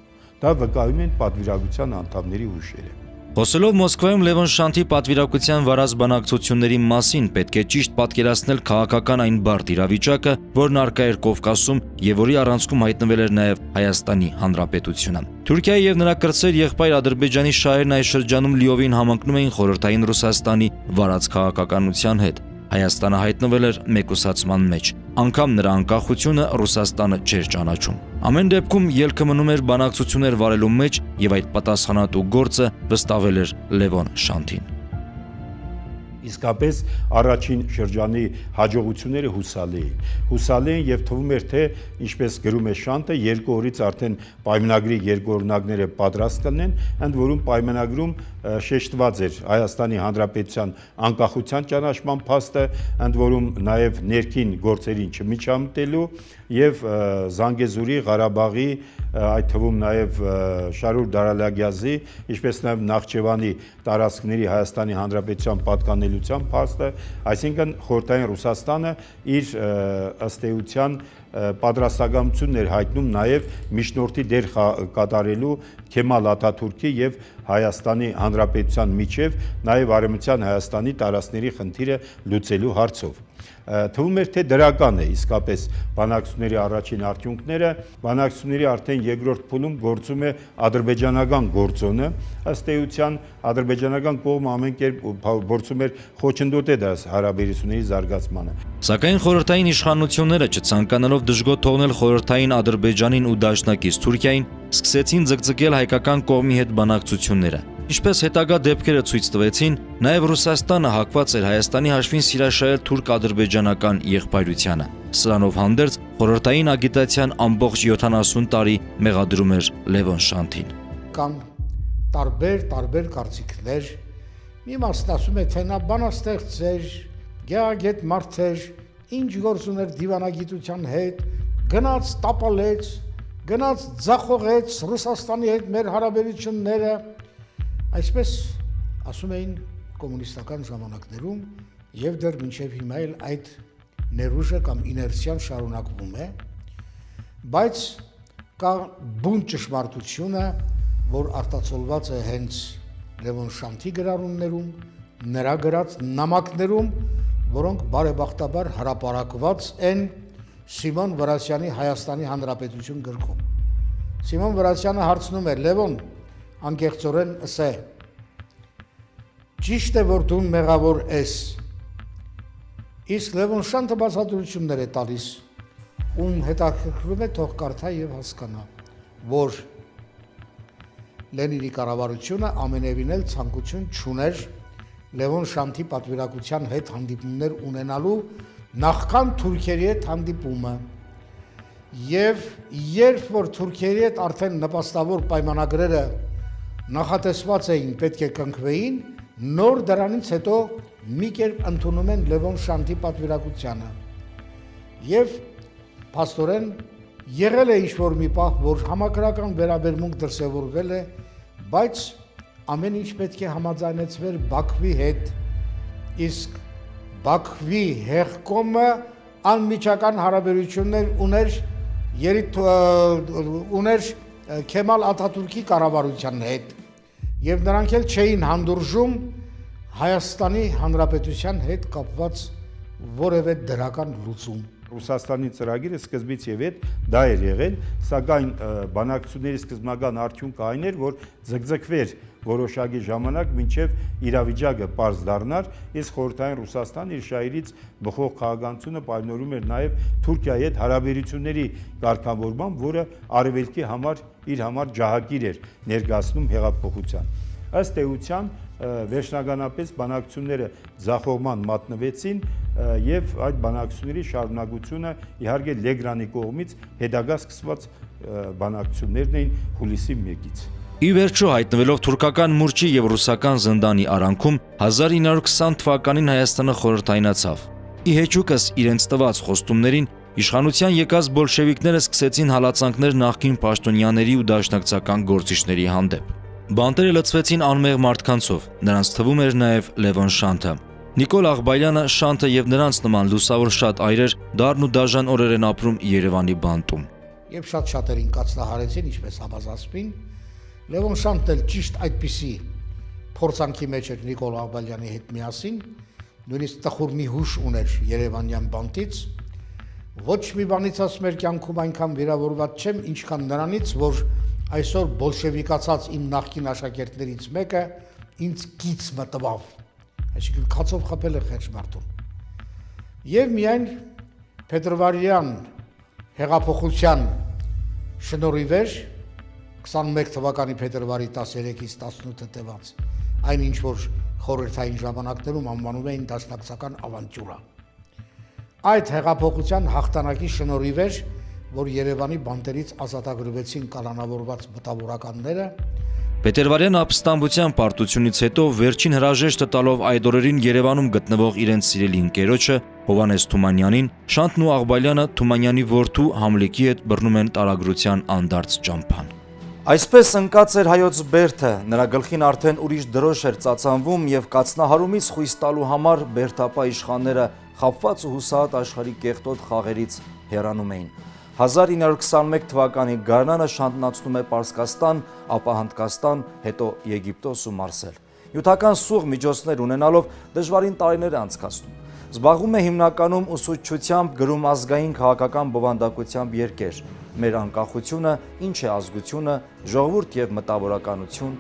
Speaker 8: Դա վկայում են պատվիրակության անդամների հուշերը։
Speaker 5: Խոսելով Մոսկվայում Լևոն Շանթի պատվիրակության վարած բանակցությունների մասին պետք է ճիշտ պատկերացնել քաղաքական այն բարդ իրավիճակը, որն առկա էր Կովկասում եւ որի առանցքում հայտնվել էր նաեւ Հայաստանի Հանրապետությունը։ Թուրքիայի եւ նրա կրտսեր եղբայր Ադրբեջանի շահերն այս շրջանում լիովին համընկնում էին խորհրդային Ռուսաստանի վարած քաղաքականության հետ։ Հայաստանը հայտնվել էր մեկուսացման մեջ։ Անկամ նրա անկախությունը Ռուսաստանը չէր ճանաչում։ Ամեն դեպքում ելքը մնում էր բանակցություններ վարելու մեջ եւ այդ պատասխանատու գործը վստահվել էր Լևոն Շանթին։
Speaker 8: Իսկապես առաջին շրջանի հաջողությունները հուսալի էին եւ թվում էր թե ինչպես գրում է Շանթը երկու օրից արդեն պայմանագրի երկու օրինակները պատրաստ կլինեն, ընդ որում պայմանագրում շեշտված էր Հայաստանի Հանրապետության անկախության ճանաչման փաստը, ընդ որում նաեւ ներքին գործերին չմիջամտելու եւ Զանգեզուրի, Ղարաբաղի, այդ թվում նաեւ Շարուր Դարալագյազի, ինչպես նաեւ Նախճեվանի տարածքների Հայաստանի Հանրապետության պատկանելիության փաստը, այսինքն խորհրդային Ռուսաստանը իր ըստ էության պատրաստակամությունն էր հայտնում նաև միջնորդի դեր կատարելու Քեմալ Աթաթուրքի եւ Հայաստանի Հանրապետության միջև նաև Արևմտյան Հայաստանի տարածքների խնդիրը լուծելու հարցով։ Թվում էր թե դրական է իսկապես բանակցությունների առաջին արդյունքները, բանակցությունների արդեն երկրորդ փուլում գործում է ադրբեջանական գործոնը, ըստ էության ադրբեջանական կողմը ամեն կերպ փորձում էր խոչընդոտել դրա հարաբերությունների զարգացմանը։
Speaker 5: Սակայն խորհրդային իշխանությունները չցանկանալով դժգոհ թողնել խորհրդային Ադրբեջանին ու դաշնակից Թուրքիային, սկսեցին ձգձգել հայկական կողմի հետ բանակցությունները։ Ինչպես հետագա դեպքերը ցույց տվեցին, նաև Ռուսաստանը հակված էր Հայաստանի հաշվին սիրաշահել թուրք-ադրբեջանական եղբայրությանը։ Սրանով հանդերձ խորհրդային ագիտացիան ամբողջ 70 տարի մեղադրում էր Լևոն Շանթին։
Speaker 3: Կան տարբեր կարծիքներ։ Մի մասն ասում է, թե նա բանաստեղծ էր, գեղագետ մարդ էր, ինչ գործ ուներ դիվանագիտության հետ, գնաց տապալեց, գնաց ձախողեց Ռուսաստանի հետ մեր հարաբերությունները։ Այսպես ասում էին կոմունիստական ժամանակներում եւ դեռ մինչեւ հիմա էլ այդ ներուժը կամ իներցիան շարունակվում է, բայց կա բուն ճշմարտությունը, որ արտացոլված է հենց Լևոն Շանթի գրառումներում, նրա գրած նամակներում, որոնք բարեբախտաբար հրապարակված են Սիմոն Վրացյանի Հայաստանի Հանրապետություն գրքում։ Սիմոն Վրացյանը հարցնում է. Լևոն, անկեղծորեն ասե, ճիշտ է, որ դու մեղավոր ես, իսկ Լևոն Շանթը բացատրություններ է տալիս, ում հետաքրքրում է թող կարդա եւ հասկանա, որ Լենինի կառավարությունը ամենևին էլ ցանկություն չուներ Լևոն Շանթի պատվիրակության հետ հանդիպումներ ունենալու նախքան թուրքերի հետ հանդիպումը։ Եվ երբ որ թուրքերի հետ արդեն նպաստավոր պայմանագրերը նախատեսված էին, պետք է կնքվեին, նոր դրանից հետո մի կերպ ընդունում են Լևոն Շանթի պատվիրակությանը։ Եվ փաստորեն եղել է ինչ-որ մի պահ, որ համակրական վերաբերմունք դրսևորվել է, բայց ամեն ինչ պետք է համաձայնեցվեր Բաքվի հետ, իսկ Բաքվի հեղկոմը անմիջական հարաբերություններ ուներ Քեմալ Աթաթուրքի կառավարության հետ եւ նրանք էլ չէին հանդուրժում Հայաստանի Հանրապետության հետ կապված որևէ դրական լուծում։
Speaker 8: Ռուսաստանի ծրագիրը սկզբից եւ հետ դա էր եղել, սակայն բանակցությունների սկզբնական արդյունքը այն էր, որ ձգձգվեր որոշակի ժամանակ մինչև իրավիճակը պարզ դառնար, իսկ խորհրդային Ռուսաստանը իր շահերից բխող քաղաքականությունը պայմանավորում էր նաեւ Թուրքիայի հետ հարաբերությունների կարգավորմամբ, որը արևելքի համար իր համար ջահակիր էր ներկայացնում հեղափոխության։ Ըստ էության վերջնականապես բանակցությունները ձախողման մատնվեցին եւ այդ բանակցությունների շարունակությունը իհարկե Լեգրանի կողմից հետագա սկսված բանակցություններն էին հուլիսի 1-ից։
Speaker 5: Ի վերջո հայտնվելով թուրքական մուրճի եւ ռուսական զնդանի արանքում 1920 թվականին Հայաստանը խորհրդայնացավ։ Ի հեճուկս իրենց տված խոստումներին իշխանության եկած բոլշևիկները սկսեցին հալածանքներ նախկին պաշտոնյաների ու դաշնակցական գործիչների հանդեպ։ Բանտերը լցվեցին անմեղ մարդկանցով, նրանց թվում էր նաև Լևոն Շանթը։ Նիկոլ Աղբալյանը, Շանթը եւ նրանց նման լուսավոր շատ այրեր դառն ու դաժան օրեր են ապրում Երևանի բանտում։
Speaker 3: Եվ շատ շատերին կացնահարեցին, ինչպես Համազասպին, Լևոն Շանթն էլ ճիշտ այդպիսի փորձանքի մեջ էր Նիկոլ Աղբալյանի հետ միասին, նույնիսկ տխուր մի հուշ ուներ Երևանյան բանտից։ Ոչ մի բանից մեր կյանքում այնքան վիրավորված չեմ, ինչքան նրանից, որ այսօր բոլշևիկացած իմ նախկին աշակերտներից մեկը ինձ գից մտավ, այսինքն քացով խփել է խեղճ մարդուն։ Եվ միայն փետրվարյան հեղափոխության շնորհիվ էր 21 թվականի փետրվարի 13-ից 18 տևած այն ինչ որ խորհրդային ժամանակներում անվանում էին դաշնակցական ավանտյուրա։ Այդ հեղափոխության հաղթանակի շնորհիվ էր, որ Երևանի բանտերից ազատագրվեցին կալանավորված մտավորականները։
Speaker 5: Պետերվարյան ապստամբության պարտությունից հետո վերջին հրաժեշտը տալով այդ օրերին Երևանում գտնվող իրենց սիրելի ընկերոջը Հովհաննես Թումանյանին, Շանթն ու Աղբալյանը Թումանյանի որդու Համլիկի հետ բռնում են տարագրության անդարձ ճամփան։
Speaker 2: Այսպես ընկած էր հայոց բերդը, նրա գլխին արդեն ուրիշ դրոշ էր ծածանվում եւ կացնահարումից խույս տալու համար բերդապա իշխանները խաբված ու հուսահատ աշխարհի կեղտոտ խաղերից հեռանում էին։ 1921 թվականի գարնանը Շանթնացնում է Պարսկաստան, ապա Հնդկաստան, հետո Եգիպտոս ու Մարսել։ Նյութական սուղ միջոցներ ունենալով դժվարին տարիներ է անցկացնում։ Զբաղվում է հիմնականում ուսուցչությամբ, գրում ազգային քաղաքական բովանդակությամբ երկեր։ Մեր անկախությունը, ինչ է ազգությունը, ժողովուրդ եւ մտավորականություն։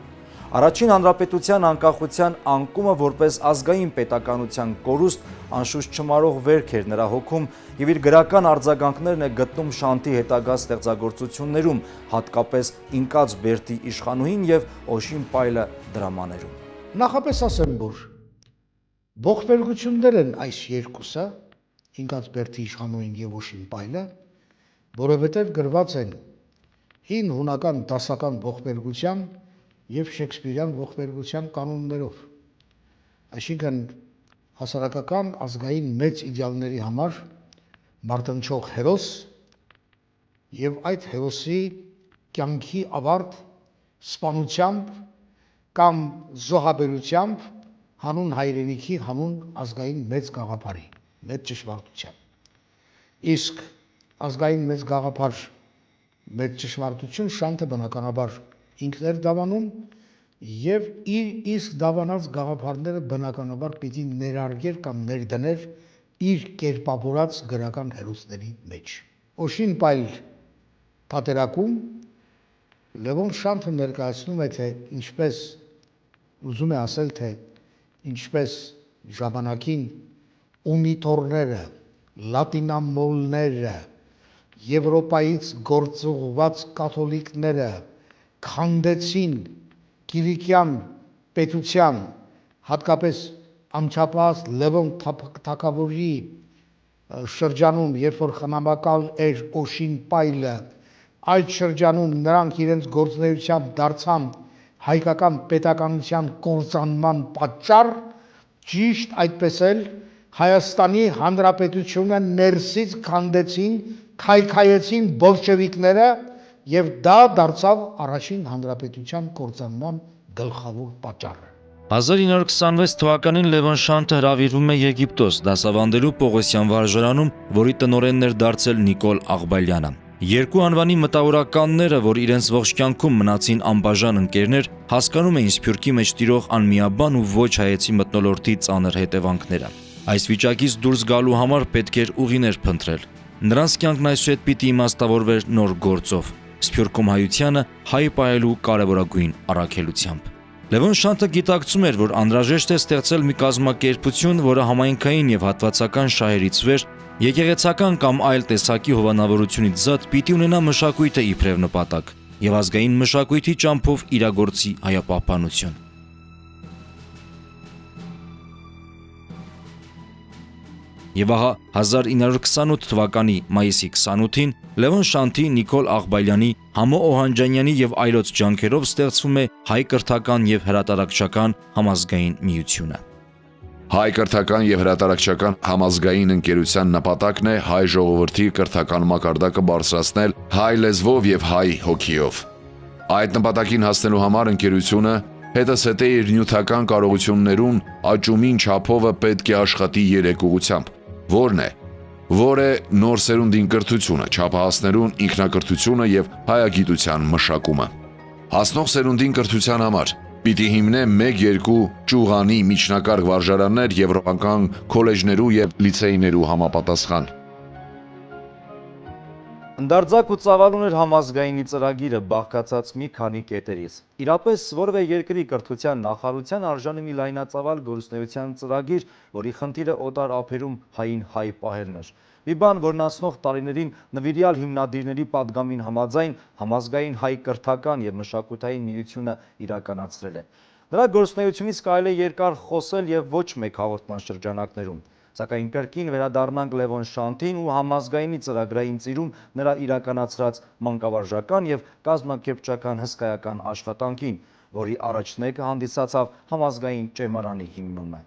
Speaker 2: Առաջին հանրապետության անկախության անկումը որպես ազգային պետականության կորուստ անշուշտ չմարող վերք էր նրա հոգում եւ իր գրական արձագանքներն է գտնում Շանթի հետագա ստեղծագործություններում, հատկապես Ինկած Բերդի իշխանուհին եւ Օշին Պայլը դրամաներում։
Speaker 3: Նախապես ասեմ, որ ողբերգություններ են այս երկուսը, Ինկած Բերդի իշխանուհին եւ Օշին Պայլը, որովհետեւ գրված են հին հունական դասական ողբերգության եւ շեքսպիրյան ողբերգության կանոններով։ Այսինքն հասարակական ազգային մեծ իդեալների համար մարտնչող հերոս եւ այդ հերոսի կյանքի ավարտ սպանությամբ կամ զոհաբերությամբ հանուն հայրենիքի, հանուն ազգային մեծ գաղափարի, մեծ ճշմարտության։ Իսկ ազգային մեծ գաղափար, մեծ ճշմարտություն Շանթը բնականաբար ինքն էր դավանում եւ իր իսկ դավանած գաղափարները բնականաբար պիտի ներարգեր կամ ներդներ իր կերպավորած գրական հերոսների մեջ։ Օշին Պայլ պատերակում Լևոն Շանթը ներկայացնում է, թե ինչպես ուզում է ասել, թե ինչպես ժամանակին ունիտորները, լատինամոլները, Եվրոպայից գործուղված կաթոլիկները քանդեցին Կիլիկյան պետության, հատկապես անչափահաս Լևոն թագավորի շրջանում, երբ որ խնամակալ էր Օշին Պայլը, այդ շրջանում նրանք իրենց գործունեությամբ դարձան հայկական պետականության կործանման պատճառ, ճիշտ այդպես էլ Հայաստանի Հանրապետությունը ներսից քանդեցին, քայքայեցին բոլշևիկները եւ դա դարձավ առաջին հանրապետության կործանման գլխավոր պատճառը։
Speaker 5: 1926 թվականին Լևոն Շանթը հրավիրվում է Եգիպտոս դասավանդելու Պողոսյան վարժարանում, որի տնօրենն էր դարձել Նիկոլ Աղբալյանը։ Երկու անվանի մտավորականները, որ իրենց ողջ կյանքում մնացին անբաժան ընկերներ, հասկանում էին Սփյուռքի մեջ տիրող անմիաբան ու ոչ հայեցի մթնոլորտի ծանր հետևանքները։ Այս վիճակից դուրս գալու համար պետք էր ուղիներ փնտրել։ Նրանց կյանքն այսուհետ պիտի իմաստավորվեր նոր գործով, Սփյուռքում հայությանը հայ պահելու կարևորագույն առաքելությամբ։ Լևոն Շանթը գիտակցում էր, որ անհրաժեշտ է ստեղծել մի կազմակերպություն, որը համայնքային եւ հատվածական շահերից վեր, եկեղեցական կամ այլ տեսակի հովանավորությունից զատ պիտի ունենա մշակույթը իբրև նպատակ եւ ազգային մշակույթի ճամփով իրագործի հայապահպանություն։ Եվ ահա 1928 թվականի մայիսի 28-ին Լևոն Շանթի, Նիկոլ Աղբալյանի, Համո Օհանջանյանի եւ այլոց ջանքերով ստեղծվում է Հայ կրթական եւ հրատարակչական համազգային միությունը։
Speaker 1: Հայ կրթական եւ հրատարակչական համազգային ընկերության նպատակն է հայ ժողովրդի կրթական մակարդակը բարձրացնել հայ լեզվով եւ հայ հոգիով։ Այդ նպատակին հասնելու համար ընկերությունը հետզհետե իր նյութական կարողություններուն աճումին չափովը պետք է աշխատի երեք ուղղությամբ, որ է նոր սերունդին կրթությունը, չափահասներուն ինքնակրթությունը եւ հայագիտության մշակումը։ Հասնող սերունդին կրթության համար պիտի հիմնե 1-2 ճյուղանի միջնակարգ վարժարաններ եվրոպական քոլեջներու եւ լիցեյներու համապատասխան։
Speaker 2: Ընդարձակ ու ծավալուն էր համազգայինի ծրագիրը բաղկացած մի քանի կետերից։ Իրապես որևէ երկրի կրթության նախարարության արժանի մի լայնածավալ գործունեության ծրագիր, որի խնդիրը օտար ափերում հային հայ պահելն էր։ Մի բան, որն անցնող տարիներին նվիրյալ հիմնադիրների պատգամին համաձայն համազգային հայ կրթական եւ մշակութային միությունը իրականացրել է։ Նրա գործունեությունից կարելի է երկար խոսել եւ ոչ մեկ հաղորդման շրջանակներում։ Սակայն կրկին վերադառնանք Լևոն Շանթին ու համազգայինի ծրագրային ծիրում նրա իրականացրած մանկավարժական եւ կազմակերպչական հսկայական աշխատանքին, որի առաջնեկը հանդիսացավ համազգային ճեմարանի հիմնումը։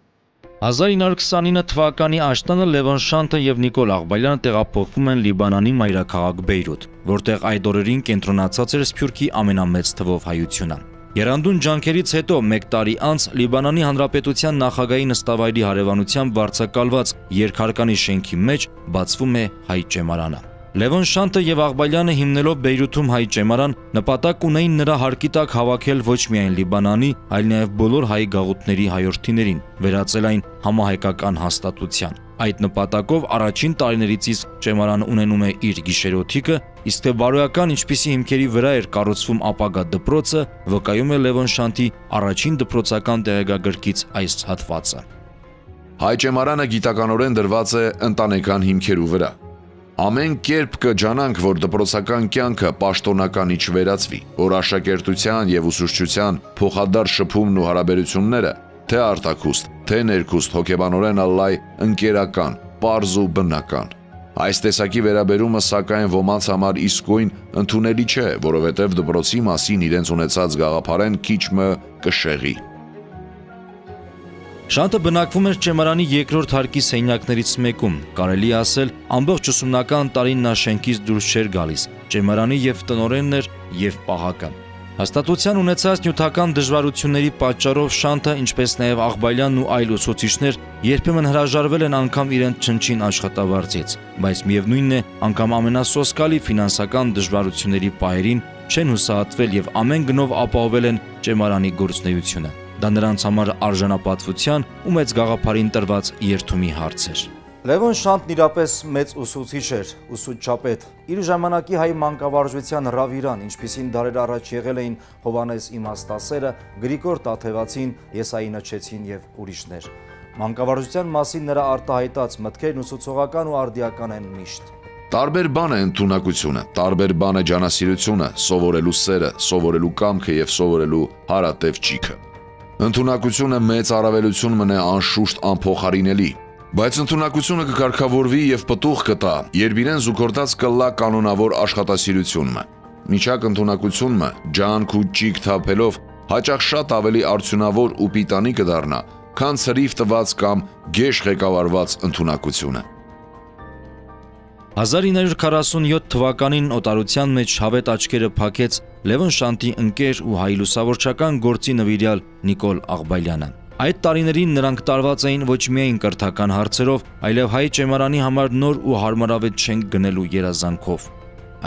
Speaker 5: 1929 թվականի աշտանը Լևոն Շանթը եւ Նիկոլ Աղբալյանը տեղափոխվում են Լիբանանի մայրաքաղաք Բեյրութ, որտեղ այդ օրերին կենտրոնացած էր Սփյուռքի ամենամեծ թվով հայությունը։ Եռանդուն ջանքերից հետո 1 տարի անց Լիբանանի Հանրապետության նախագահի նստավայրի հարևանությամբ վարձակալված երկհարկանի շենքի մեջ բացվում է հայ ճեմարանը։ Լևոն Շանթը եւ Աղբալյանը հիմնելով Բեյրութում հայ ճեմարան նպատակ ունեին նրա հարկի տակ հավաքել ոչ միայն Լիբանանի, այլ նաեւ բոլոր հայ գաղութների հայրենիքներին, վերածել այն համահայկական հաստատության։ Այդ նպատակով առաջին տարիներից իսկ ճեմարանը ունենում է իր գիշերօթիկը, իսկ թե բարոյական ինչպիսի հիմքերի վրա էր կառուցվում ապագա դպրոցը, վկայում է Լևոն Շանթի առաջին դպրոցական տեղեկագրքից այս հատվածը։
Speaker 1: Հայ ճեմարանը գիտականորեն դրված է ընտանեկան հիմքերու վրա։ Ամեն կերպ կջանանք, որ դպրոցական կյանքը պաշտոնական չվերածվի, որ աշակերտության եւ ուսուցչության փոխադարձ շփումն ու հարաբերությունները թե արտաքուստ, թե ներքուստ հոգեբանորեն ալլայ ընկերական, պարզ ու բնական։ Այս տեսակի վերաբերումը սակայն ոմանց համար իսկույն ընդունելի չէ, որովհետև դպրոցի մասին իրենց ունեցած գաղափարեն քիչ մը կշեղի։
Speaker 5: Շանթը բնակվում էր ճեմարանի երկրորդ հարկի սենյակներից մեկում, կարելի ասել ամբողջ ուսումնական տարին նա շենքից դուրս չէր գալիս, ճեմարանի եւ տնօրենն էր եւ պահակը։ Հաստատության ունեցած նյութական դժվարությունների պատճառով Շանթը, ինչպես նաև Աղբալյանն ու այլ ուսուցիչներ երբեմն հրաժարվել են անգամ իրենց չնչին աշխատավարձից, բայց միևնույնն է, անգամ ամենասոսկալի ֆինանսական դժվարությունների պահերին չեն հուսահատվել եւ ամեն գնով ապահովել են ճեմարանի գործունեությունը։ Դա նրանց համար արժանապատվության ու մեծ գաղափարին տրված երթումի հարց էր։
Speaker 2: Լևոն Շանթն իրապես մեծ ուսուցիչ էր, ուսուցչապետ։ Իր ժամանակի հայ մանկավարժության հրավիրան, ինչպիսին դարեր առաջ եղել էին Հովանես Իմաստասերը, Գրիգոր Տաթևացին, Եսայի Նչեցին եւ ուրիշներ։ Մանկավարժության մասին նրա արտահայտած մտքերն ուսուցողական ու արդիական են միշտ։
Speaker 1: Տարբեր բան է ընդունակությունը, տարբեր բան է ջանասիրությունը, սովորելու սերը, սովորելու կամքը եւ սովորելու հարատև ճիքը։ Ընդունակությունը մեծ առավելություն մնե անշուշտ անփոխարինելի, բայց ընդունակությունը կկարգավորվի եւ պտուղ կտա, երբ իրեն զուգորդած կլա կանոնավոր աշխատասիրությունը։ Միջակ ընդունակությունը ջանք ու ճիգ թափելով հաճախ շատ ավելի արդյունավոր ու պիտանի կդառնա, քան ցրիվ տված կամ գեշ ղեկավարված ընդունակությունը։
Speaker 5: 1947 թվականին օտարության մեջ հավետ աչքերը փակեց Լևոն Շանթի ընկեր ու հայ լուսավորչական գործի նվիրյալ Նիկոլ Աղբալյանը։ Այդ տարիներին նրանք տարված էին ոչ միայն կրթական հարցերով, այլև հայ ճեմարանի համար նոր ու հարմարավետ շենք գնելու երազանքով։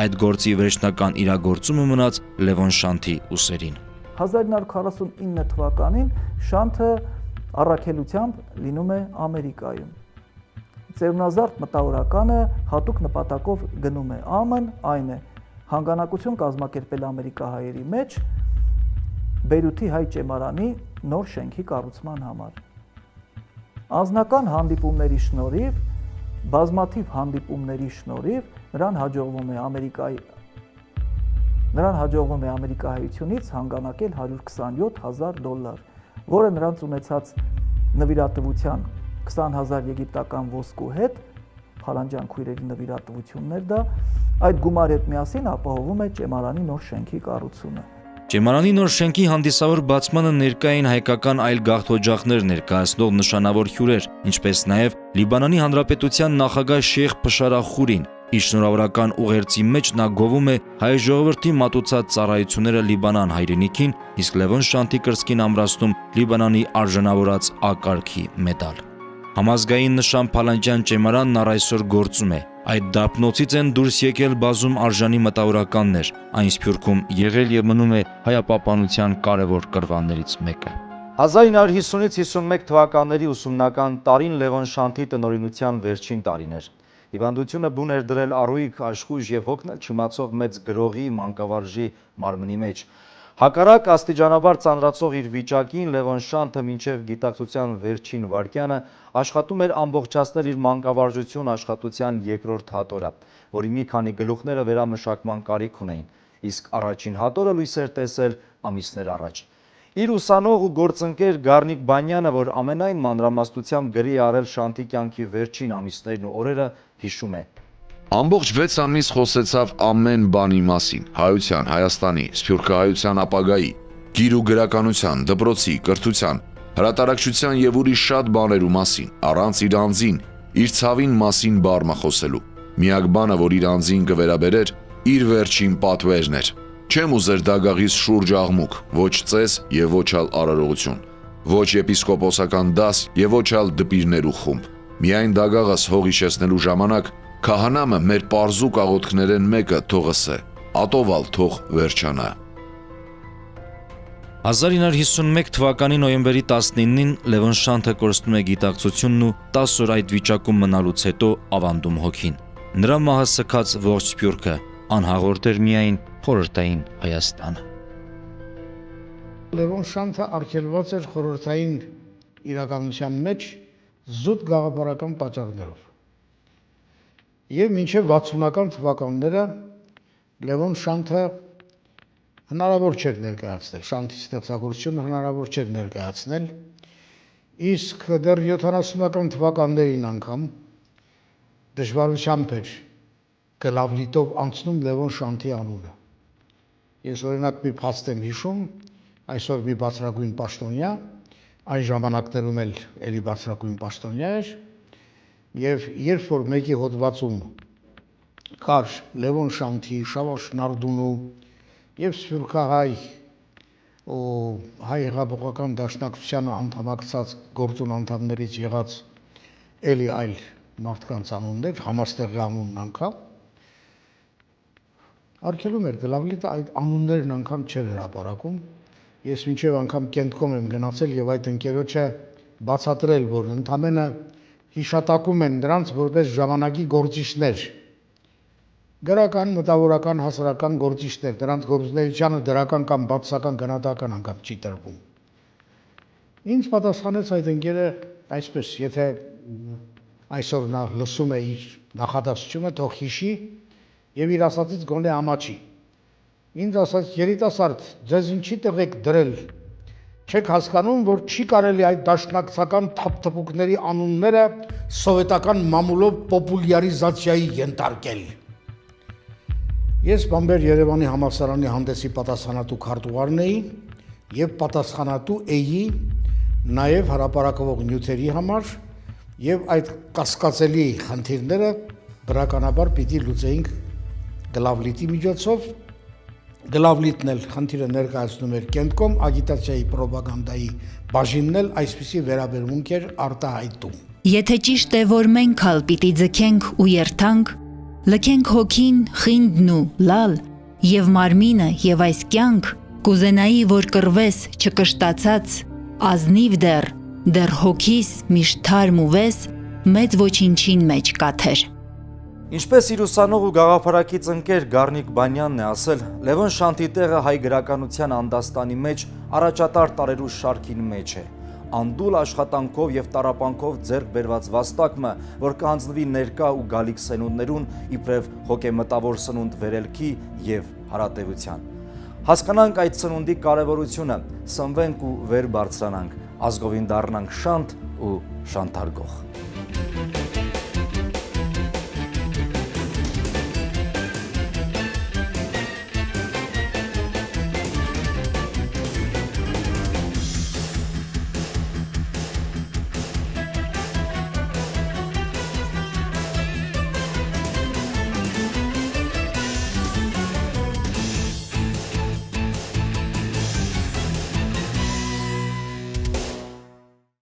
Speaker 5: Այդ գործի վերջնական իրագործումը մնաց Լևոն Շանթի ուսերին։
Speaker 4: 1949 թվականին Շանթը առաքելությամբ լինում է Ամերիկայում։ ծերունազարդ մտավորականը հատուկ նպատակով գնում է։ ԱՄՆ-ն այն է հանգանակություն կազմակերպել ամերիկահայերի մեջ Բեյրութի հայ ճեմարանի նոր շենքի կառուցման համար։ Անձնական հանդիպումների շնորհիվ, բազմաթիվ հանդիպումների շնորհիվ նրան հաջողվում է ամերիկահայությունից հանգանակել $127,000, որը նրանց ունեցած նվիրատվության 20,000 եգիպտական ոսկու հետ, Փալանջյան քույրերի նվիրատվություններ դա, այդ գումարի հետ միասին ապահովում է ճեմարանի նոր շենքի կառուցումը։
Speaker 5: Ճեմարանի նոր շենքի հանդիսավոր բացմանը ներկա էին հայկական այլ գաղթօջախներ ներկայացնող նշանավոր հյուրեր, ինչպես նաև Լիբանանի Հանրապետության նախագահ Շեյխ Փշարախուրին։ Իր շնորհավորական ուղերձի մեջ նա գովում է հայ ժողովրդի մատուցած ծառայությունները Լիբանան հայրենիքին, իսկ Լևոն Շանթի կրծքին ամրացնում Լիբանանի արժանավորած ակարգի մեդալ։ Համազգային նշան Փալանջյան ճեմարանն առ այսօր գործում է։ Այդ դարբնոցից են դուրս եկել բազում արժանի մտավորականներ, այն Սփյուռքում եղել եւ մնում է հայապապանության կարևոր կրվաններից մեկը։
Speaker 2: 1950-ից 51 թվականների ուսումնական տարին Լևոն Շանթի տնօրինության վերջին տարին էր։ Հիվանդությունը բուն էր դրել առույգ, աշխույժ եւ հոգնել չիմացող մեծ գրողի մանկավարժի մարմնի մեջ։ Հակառակ աստիճանաբար ծանրացող իր վիճակին Լևոն Շանթը մինչև գիտակցության վերջին վայրկյանը աշխատում էր ամբողջացնել իր մանկավարժություն աշխատության երկրորդ հատորը, որի մի քանի գլուխները վերամշակման կարիք ունեին, իսկ առաջին հատորը լույս էր տեսել ամիսներ առաջ։ Իր ուսանող ու գործընկեր Գառնիկ Բանյանը, որ ամենայն մանրամասնությամբ գրի է արել Շանթի կյանքի վերջին ամիսներն ու օրերը, հիշում է.
Speaker 1: Ամբողջ 6 ամիս խոսեցավ ամեն բանի մասին՝ հայության, Հայաստանի, սփյուռքահայության ապագայի, գիր ու գրականության, դպրոցի, կրթության, հրատարակչության եւ ուրիշ շատ բաներու մասին, առանց իր անձին, իր ցավին մասին բառ խոսելու։ Միակ բանը, որ իր անձին կվերաբերեր, իր վերջին պատվերն էր։ Չեմ ուզեր դագաղից շուրջ աղմուկ, ոչ ծես եւ ոչ ալ արարողություն, ոչ եպիսկոպոսական դաս եւ ոչ ալ դպիրներու խումբ։ Միայն դագաղս հող իշեցնելու ժամանակ քահանամը մեր պարզուկ աղոթքներեն մեկը թողս է, ատովալ թող վերջանա։
Speaker 5: 1951 թվականի նոյեմբերի 19-ին Լևոն Շանթը կորցնում է գիտակցությունն ու 10 օր այդ վիճակում մնալուց հետո ավանդում հոգին։ Նրա մահը սքած ողջ Սփյուռքը անհաղորդ էր միայն խորհրդային Հայաստանը։
Speaker 3: Լևոն Շանթը արգելված էր խորհրդային իրականության մեջ զուտ գաղափարական պատճառներով։ Եվ մինչև 60-ական թվականները Լևոն Շանթը հնարավոր չէր ներկայացնել, Շանթի ստեղծագործությունը հնարավոր չէր ներկայացնել, իսկ դեռ 70-ական թվականներին անգամ դժվարությամբ էր գլավլիտով անցնում Լևոն Շանթի անունը։ Ես օրինակ մի փաստ եմ հիշում, այսօր մի բարձրագույն պաշտոնյա, այն ժամանակներում էլ էլի բարձրագույն պաշտոնյա էր, եւ երբ որ մեկի հոդվածում կար Լևոն Շանթի, Շավարժ Նարդունու եւ սփյուռքահայ ու հայ հեղափոխական դաշնակցությանը անդամակցած գործուն անդամներից եղած էլի այլ մարդկանց անուններ, համաստեղի անունն անգամ, արգելում էր գլավլիտը այդ անուններն անգամ չէր հրապարակում։ Ես մինչև անգամ Կենտկոմ եմ գնացել եւ այդ ընկերոջը բացատրել, որ ընդամենը հիշատակում են նրանց որպես ժամանակի գործիչներ, գրական, մտավորական, հասարակական գործիչներ, նրանց գործունեությանը դրական կամ բացասական գնահատական անգամ չի տրվում։ Ինձ պատասխանեց այդ ընկերը այսպես, եթե այսօր նա լսում է իր նախադասությունը, թող հիշի եւ իր ասածից գոնե ամաչի։ Ինձ ասաց, երիտասարդ, ձեզ ինչի տղեկ դրել, չեք հասկանում, որ չի կարելի այդ դաշնակցական թափթփուկների անունները սովետական մամուլով պոպուլյարիզացիայի ենթարկել։ Ես Բամբեր Երևանի համալսարանի հանդեսի պատասխանատու քարտուղարն էի եւ պատասխանատու էի նաեւ հրապարակվող նյութերի համար եւ այդ կասկածելի խնդիրները բրականաբար պիտի լուծեինք գլավլիտի միջոցով։ Գլավլիտն էլ խնդիրը ներկայացնում էր Կենտկոմ, ագիտացիայի պրոպագանդայի բաժինն էլ այսպիսի վերաբերմունք էր արտահայտում։
Speaker 7: Եթե ճիշտ է, որ մենք հալ պիտի ձգենք ու երթանք, լքենք հոգին, խինդն ու լալ, եւ մարմինը եւ այս կյանք, կուզենայի, որ կռվես չկշտացած, ազնիվ դեռ հոգիս միշտ թարմ ու վես, մեծ ոչինչին մեջ կաթեր։
Speaker 2: Ինչպես իր ուսանող ու գաղափարակից ընկեր Գառնիկ Բանյանն է ասել, Լևոն Շանթի տեղը հայ գրականության անդաստանի մեջ առաջատար տարերու շարքին մեջ է։ Անդուլ աշխատանքով եւ տարապանքով ձեռք բերված վաստակը, որ կհանձնվի ներկա ու գալիք սենունդներուն իբրև հոգեմտավոր սնունդ վերելքի եւ հարատեվության։ Հասկանանք այդ սնունդի կարևորությունը, սնվենք ու վեր բարձրանանք, ազգովին դառնանք շանթ ու շանթարգող։